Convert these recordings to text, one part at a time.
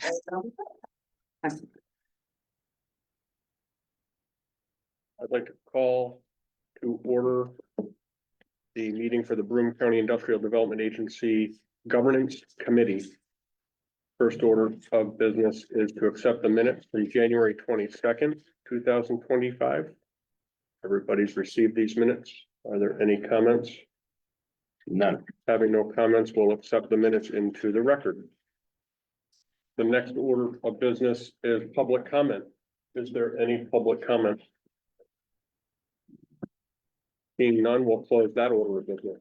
I'd like to call to order the meeting for the Broome County Industrial Development Agency Governance Committee. First order of business is to accept the minutes from January 22nd, 2025. Everybody's received these minutes. Are there any comments? None. Having no comments, we'll accept the minutes into the record. The next order of business is public comment. Is there any public comment? Being none, we'll close that order of business.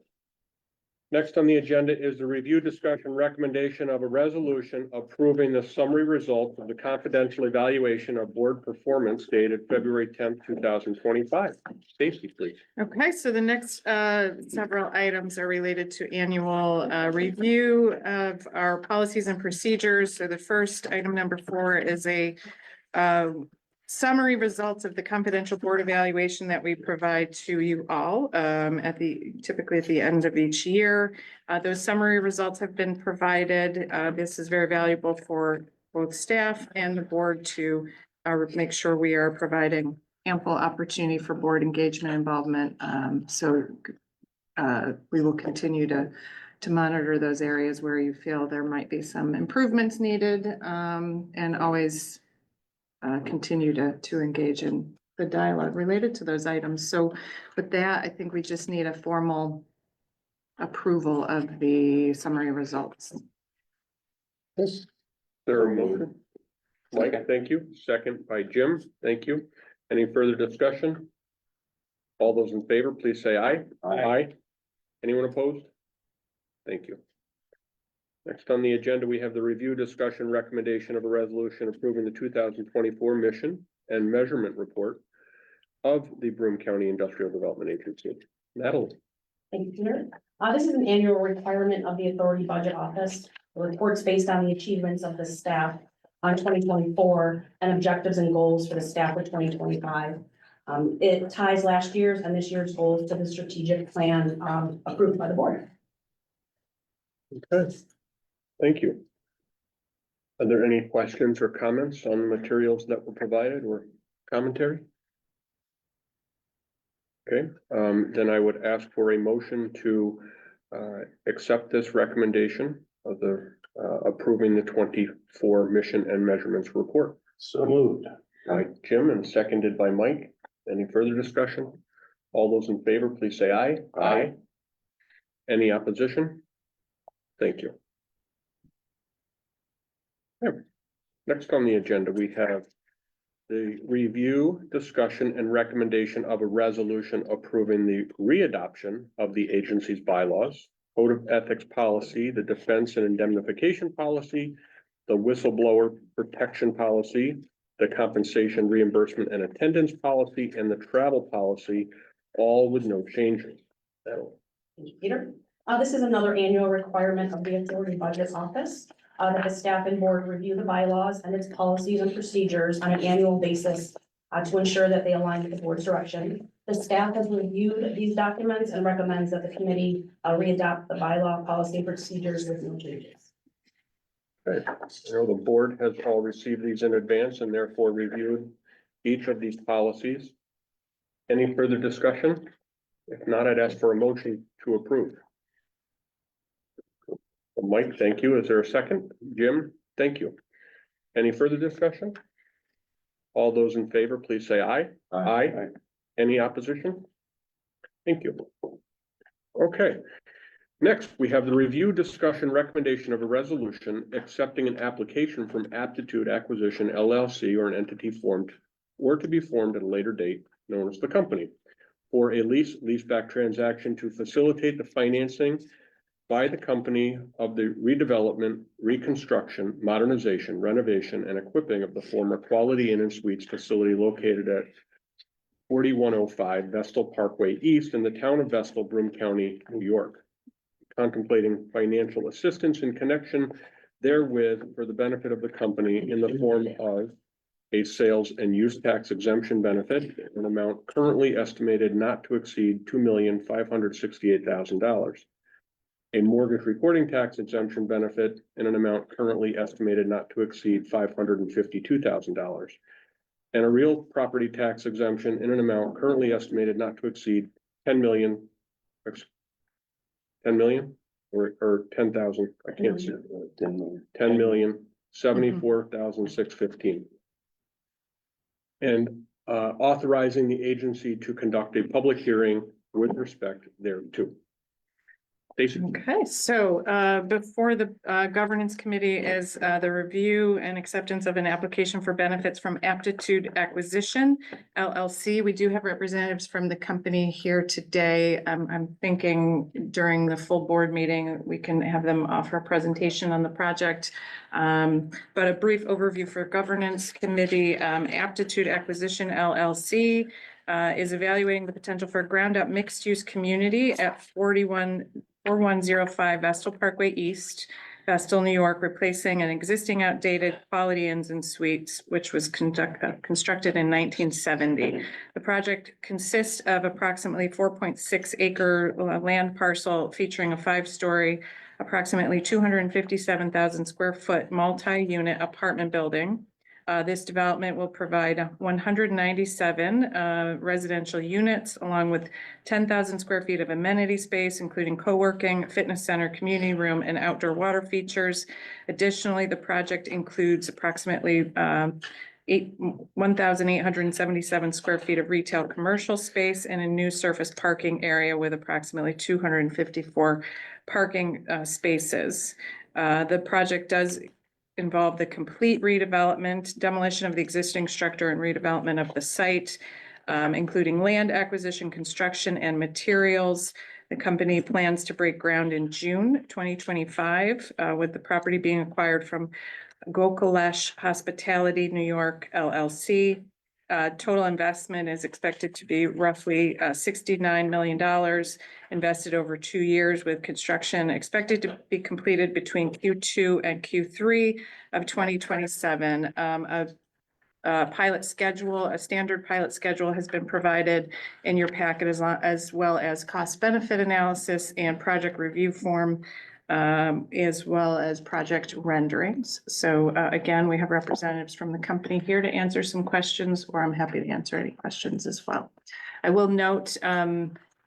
Next on the agenda is the review, discussion, recommendation of a resolution approving the summary results of the confidential evaluation of board performance dated February 10th, 2025. Stacy, please. Okay, so the next several items are related to annual review of our policies and procedures. So the first item, number 4, is a summary results of the confidential board evaluation that we provide to you all typically at the end of each year. Those summary results have been provided. This is very valuable for both staff and the board to make sure we are providing ample opportunity for board engagement involvement. We will continue to monitor those areas where you feel there might be some improvements needed, and always continue to engage in the dialogue related to those items. So with that, I think we just need a formal approval of the summary results. Yes. There a motion? Mike, thank you. Second by Jim. Thank you. Any further discussion? All those in favor, please say aye. Aye. Anyone opposed? Thank you. Next on the agenda, we have the review, discussion, recommendation of a resolution approving the 2024 mission and measurement report of the Broome County Industrial Development Agency. Natalie. Thank you, Peter. This is an annual requirement of the Authority Budget Office. The report's based on the achievements of the staff on 2024 and objectives and goals for the staff for 2025. It ties last year's and this year's goals to the strategic plan approved by the board. Okay. Thank you. Are there any questions or comments on the materials that were provided or commentary? Okay, then I would ask for a motion to accept this recommendation of the approving the 24 mission and measurements report. So moved. By Jim and seconded by Mike. Any further discussion? All those in favor, please say aye. Aye. Any opposition? Thank you. Next on the agenda, we have the review, discussion, and recommendation of a resolution approving the readoption of the agency's bylaws, code of ethics policy, the defense and indemnification policy, the whistleblower protection policy, the compensation reimbursement and attendance policy, and the travel policy, all with no changes. Thank you, Peter. This is another annual requirement of the Authority Budget Office. That the staff and board review the bylaws and its policies and procedures on an annual basis to ensure that they align with the board's direction. The staff has reviewed these documents and recommends that the committee readopt the bylaw, policy, and procedures with no changes. Okay. I know the board has all received these in advance and therefore reviewed each of these policies. Any further discussion? If not, I'd ask for a motion to approve. Mike, thank you. Is there a second? Jim, thank you. Any further discussion? All those in favor, please say aye. Aye. Any opposition? Thank you. Okay. Next, we have the review, discussion, recommendation of a resolution accepting an application from Aptitude Acquisition LLC or an entity formed or to be formed at a later date known as the company for a leaseback transaction to facilitate the financing by the company of the redevelopment, reconstruction, modernization, renovation, and equipping of the former Quality Inn and Suites facility located at 4105 Vestal Parkway East in the town of Vestal, Broome County, New York. Contemplating financial assistance in connection therewith for the benefit of the company in the form of a sales and use tax exemption benefit, an amount currently estimated not to exceed $2,568,000. a mortgage recording tax exemption benefit in an amount currently estimated not to exceed $552,000. And a real property tax exemption in an amount currently estimated not to exceed 10 million. 10 million or 10,000, I can't see. 10,074,615. And authorizing the agency to conduct a public hearing with respect thereto. Stacy? Okay, so before the governance committee is the review and acceptance of an application for benefits from Aptitude Acquisition LLC. We do have representatives from the company here today. I'm thinking during the full board meeting, we can have them offer a presentation on the project. But a brief overview for governance committee, Aptitude Acquisition LLC is evaluating the potential for a ground up mixed use community at 4105 Vestal Parkway East, Vestal, New York, replacing an existing outdated Quality Inns and Suites, which was constructed in 1970. The project consists of approximately 4.6 acre land parcel featuring a 5-story, approximately 257,000 square foot multi-unit apartment building. This development will provide 197 residential units along with 10,000 square feet of amenity space, including co-working, fitness center, community room, and outdoor water features. Additionally, the project includes approximately 1,877 square feet of retail commercial space and a new surface parking area with approximately 254 parking spaces. The project does involve the complete redevelopment, demolition of the existing structure and redevelopment of the site, including land acquisition, construction, and materials. The company plans to break ground in June 2025, with the property being acquired from Gokalesh Hospitality New York LLC. Total investment is expected to be roughly $69 million invested over 2 years, with construction expected to be completed between Q2 and Q3 of 2027. A pilot schedule, a standard pilot schedule has been provided in your packet as well as cost benefit analysis and project review form, as well as project renderings. So again, we have representatives from the company here to answer some questions, or I'm happy to answer any questions as well. I will note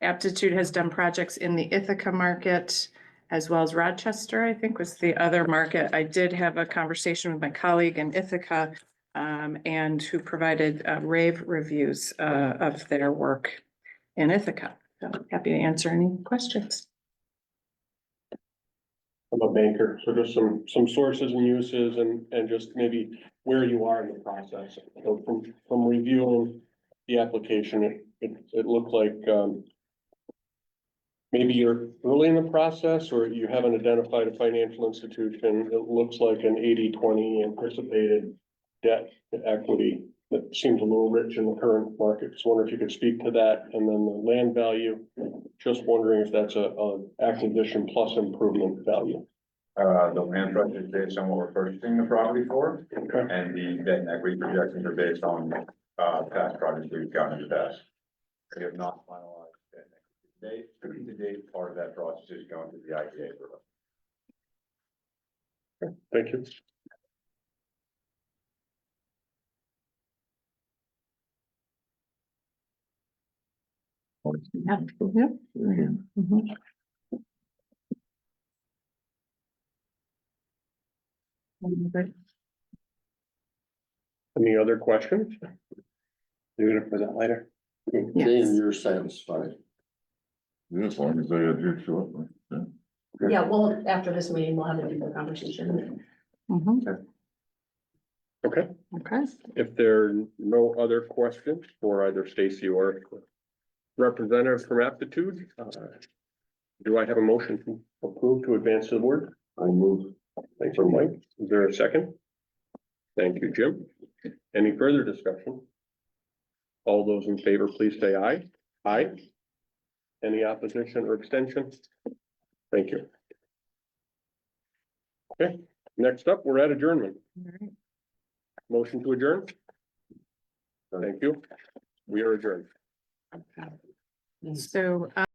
Aptitude has done projects in the Ithaca market as well as Rochester, I think was the other market. I did have a conversation with my colleague in Ithaca and who provided rave reviews of their work in Ithaca. So I'm happy to answer any questions. I'm a banker, so just some sources and uses and just maybe where you are in the process. So from reviewing the application, it looked like maybe you're early in the process or you haven't identified a financial institution. It looks like an 80-20 anticipated debt to equity that seems a little rich in the current market. Just wonder if you could speak to that. And then the land value, just wondering if that's a acquisition plus improvement value. The land price is based on what we're purchasing the property for, Okay. and the debt and equity projections are based on past projects we've gotten in the past. We have not finalized debt and equity to date. Part of that process is going through the IDA. Okay, thank you. Yeah. Mhm. Any other questions? You're gonna present later? Yes. You're satisfied. Yeah, as long as they adhere to it. Yeah. Yeah, well, after this meeting, we'll have a deeper conversation. Mhm. Okay, Okay. if there are no other questions for either Stacy or representative from Aptitude, do I have a motion to approve to advance to the board? I move. Thanks, Mike. Is there a second? Thank you, Jim. Any further discussion? All those in favor, please say aye. Aye. Any opposition or abstention? Thank you. Okay, next up, we're at adjournment. All right. Motion to adjourn? Thank you. We are adjourned. So